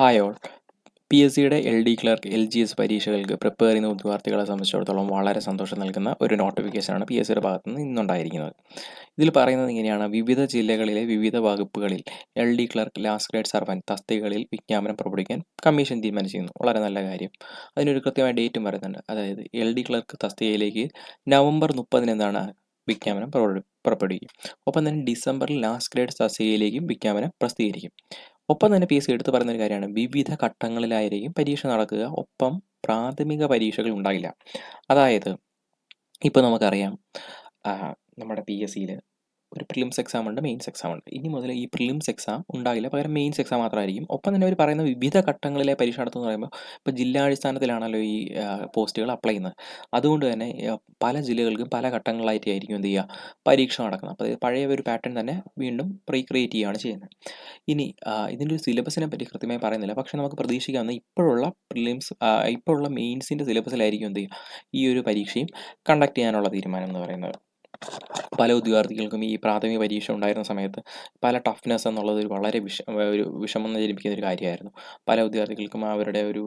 Hi all. PSCയുടെ LD clerk LGS പരീക്ഷകൾക്ക് prepare ചെയ്യുന്ന ഉദ്യോഗാർത്ഥികളെ സംബന്ധിച്ചിടത്തോളം വളരെ സന്തോഷം നൽകുന്ന ഒരു നോട്ടിഫിക്കേഷനാണ് PSCയുടെ ഭാഗത്തു നിന്ന് ഇന്നുണ്ടായിരിക്കുന്നത്. ഇതിൽ പറയുന്നത് ഇങ്ങനെയാണ്: വിവിധ ജില്ലകളിലെ വിവിധ വകുപ്പുകളിൽ LD clerk last grade servant തസ്തികകളിൽ വിജ്ഞാപനം പുറപ്പെടുവിക്കാൻ കമ്മീഷൻ തീരുമാനിച്ചിരുന്നു. വളരെ നല്ല കാര്യം. അതിനൊരു കൃത്യമായ ഡേറ്റും പറയുന്നുണ്ട്. അതായത് LD ക്ലർക്ക് തസ്തികയിലേക്ക് നവംബർ 30 എന്നാണ് വിജ്ഞാപനം പുറപ്പെടുവിക്കും. ഒപ്പം തന്നെ ഡിസംബറിൽ ലാസ്റ്റ് ഗ്രേഡ് തസ്തികയിലേക്കും വിജ്ഞാപനം പ്രസിദ്ധീകരിക്കും. ഒപ്പം തന്നെ PSC എടുത്തു പറയുന്ന ഒരു കാര്യമാണ്, വിവിധ ഘട്ടങ്ങളിലായിരിക്കും പരീക്ഷ നടക്കുക. ഒപ്പം പ്രാഥമിക പരീക്ഷകൾ ഉണ്ടാകില്ല. അതായത് ഇപ്പോൾ നമുക്കറിയാം, നമ്മുടെ PSCയിൽ ഒരു പ്രിലിംസ് എക്സാം ഉണ്ട്, മെയിൻസ് എക്സാം ഉണ്ട്. ഇനി മുതൽ ഈ പ്രിലിംസ് എക്സാം ഉണ്ടാകില്ല, പകരം മെയിൻസ് എക്സാം മാത്രമായിരിക്കും. ഒപ്പം തന്നെ അവർ പറയുന്ന വിവിധ ഘട്ടങ്ങളിലെ പരീക്ഷ നടത്തുമെന്ന് പറയുമ്പോൾ, ഇപ്പോൾ ജില്ലാടിസ്ഥാനത്തിലാണല്ലോ ഈ പോസ്റ്റുകൾ അപ്ലൈ ചെയ്യുന്നത്. അതുകൊണ്ട് തന്നെ പല ജില്ലകൾക്കും പല ഘട്ടങ്ങളിലായിട്ടായിരിക്കും എന്ത് ചെയ്യുക, പരീക്ഷ നടക്കുന്നത്. അപ്പോൾ പഴയ ഒരു പാറ്റേൺ തന്നെ വീണ്ടും റീക്രിയേറ്റ് ചെയ്യുകയാണ് ചെയ്യുന്നത്. ഇനി ഇതിൻ്റെ ഒരു സിലബസിനെ പറ്റി കൃത്യമായി പറയുന്നില്ല, പക്ഷേ നമുക്ക് പ്രതീക്ഷിക്കാവുന്ന ഇപ്പോഴുള്ള പ്രിലിംസ് ഇപ്പോഴുള്ള മെയിൻസിൻ്റെ സിലബസിലായിരിക്കും എന്ത് ചെയ്യുക, ഈ ഒരു പരീക്ഷയും കണ്ടക്ട് ചെയ്യാനുള്ള തീരുമാനം എന്ന് പറയുന്നത്. പല ഉദ്യോഗാർത്ഥികൾക്കും ഈ പ്രാഥമിക പരീക്ഷ ഉണ്ടായിരുന്ന സമയത്ത് പല ടഫ്നെസ് എന്നുള്ളത് ഒരു വളരെ വിഷമം ജനിപ്പിക്കുന്ന ഒരു കാര്യമായിരുന്നു. പല ഉദ്യോഗാർത്ഥികൾക്കും അവരുടെ ഒരു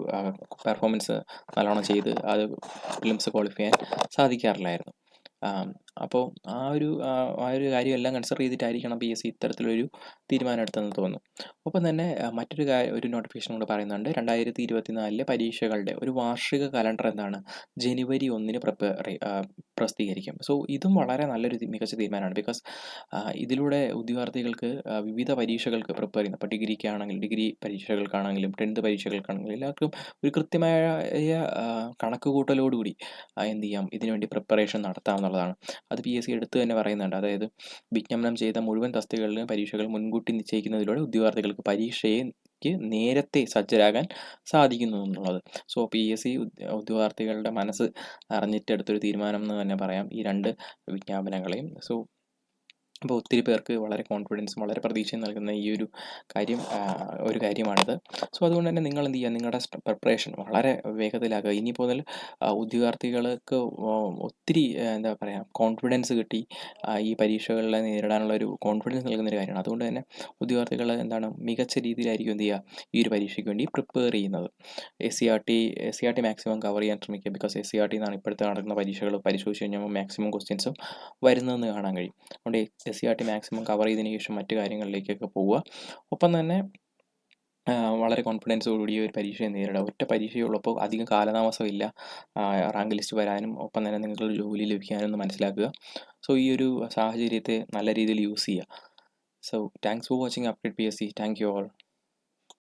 പെർഫോമൻസ് നല്ലോണം ചെയ്ത് അത് പ്രിലിംസ് ക്വാളിഫൈ ചെയ്യാൻ സാധിക്കാറില്ലായിരുന്നു. അപ്പോൾ ആ ഒരു കാര്യമെല്ലാം കൺസിഡർ ചെയ്തിട്ടായിരിക്കണം PSC ഇത്തരത്തിലൊരു തീരുമാനം എടുത്തതെന്ന് തോന്നുന്നു. ഒപ്പം തന്നെ ഒരു നോട്ടിഫിക്കേഷൻ കൂടെ പറയുന്നുണ്ട്. 2024 പരീക്ഷകളുടെ ഒരു വാർഷിക കലണ്ടർ എന്താണ്, ജനുവരി 1 പ്രസിദ്ധീകരിക്കും. സോ ഇതും വളരെ നല്ലൊരു മികച്ച തീരുമാനമാണ്. ബിക്കോസ് ഇതിലൂടെ ഉദ്യോഗാർത്ഥികൾക്ക് വിവിധ പരീക്ഷകൾക്ക് പ്രിപ്പയർ ചെയ്യുന്നത്, ഇപ്പോൾ ഡിഗ്രിക്കാണെങ്കിലും ഡിഗ്രി പരീക്ഷകൾക്കാണെങ്കിലും 10th പരീക്ഷകൾക്കാണെങ്കിലും എല്ലാവർക്കും ഒരു കൃത്യമായ കണക്കുകൂട്ടലോടുകൂടി എന്ത് ചെയ്യാം, ഇതിനുവേണ്ടി പ്രിപ്പറേഷൻ നടത്താം എന്നുള്ളതാണ്. അത് PSC എടുത്ത് തന്നെ പറയുന്നുണ്ട്. അതായത് വിജ്ഞാപനം ചെയ്ത മുഴുവൻ തസ്തികകളിലും പരീക്ഷകൾ മുൻകൂട്ടി നിശ്ചയിക്കുന്നതിലൂടെ ഉദ്യോഗാർത്ഥികൾക്ക് പരീക്ഷയ്ക്ക് നേരത്തെ സജ്ജരാകാൻ സാധിക്കുന്നു എന്നുള്ളത്. സോ PSC ഉദ്യോഗാർത്ഥികളുടെ മനസ്സ് അറിഞ്ഞിട്ടെടുത്തൊരു തീരുമാനം എന്ന് തന്നെ പറയാം ഈ രണ്ട് വിജ്ഞാപനങ്ങളെയും. സോ അപ്പോൾ ഒത്തിരി പേർക്ക് വളരെ കോൺഫിഡൻസും വളരെ പ്രതീക്ഷയും നൽകുന്ന ഈ ഒരു കാര്യമാണിത്. സോ അതുകൊണ്ട് തന്നെ നിങ്ങൾ എന്ത് ചെയ്യുക, നിങ്ങളുടെ പ്രിപ്പറേഷൻ വളരെ വേഗത്തിലാക്കുക. ഇനി മുതൽ ഉദ്യോഗാർത്ഥികൾക്ക് ഒത്തിരി എന്താ പറയുക, കോൺഫിഡൻസ് കിട്ടി ഈ പരീക്ഷകളെ നേരിടാനുള്ള ഒരു കോൺഫിഡൻസ് നൽകുന്നൊരു കാര്യമാണ്. അതുകൊണ്ട് തന്നെ ഉദ്യോഗാർത്ഥികൾ മികച്ച രീതിയിലായിരിക്കും എന്ത് ചെയ്യുക, ഈ ഒരു പരീക്ഷയ്ക്ക് വേണ്ടി പ്രിപ്പയർ ചെയ്യുന്നത്. SCRT മാക്സിമം കവർ ചെയ്യാൻ ശ്രമിക്കുക. ബിക്കോസ് SCRT എന്നാണ് ഇപ്പോഴത്തെ നടക്കുന്ന പരീക്ഷകൾ പരിശോധിച്ച് കഴിഞ്ഞാൽ മാക്സിമം ക്വസ്റ്റ്യൻസും വരുന്നതെന്ന് കാണാൻ കഴിയും. അതുകൊണ്ട് SCRT മാക്സിമം കവർ ചെയ്തതിന് ശേഷം മറ്റു കാര്യങ്ങളിലേക്കൊക്കെ പോവുക. ഒപ്പം തന്നെ വളരെ കോൺഫിഡൻസോടുകൂടി ഒരു പരീക്ഷയെ നേരിടുക. ഒറ്റ പരീക്ഷയുള്ളപ്പോൾ അധികം കാലതാമസമില്ല റാങ്ക് ലിസ്റ്റ് വരാനും ഒപ്പം തന്നെ നിങ്ങൾക്ക് ജോലി ലഭിക്കാനും മനസ്സിലാക്കുക. സോ ഈ ഒരു സാഹചര്യത്തെ നല്ല രീതിയിൽ യൂസ് ചെയ്യുക. So thanks for watching update PSC. Thank you all.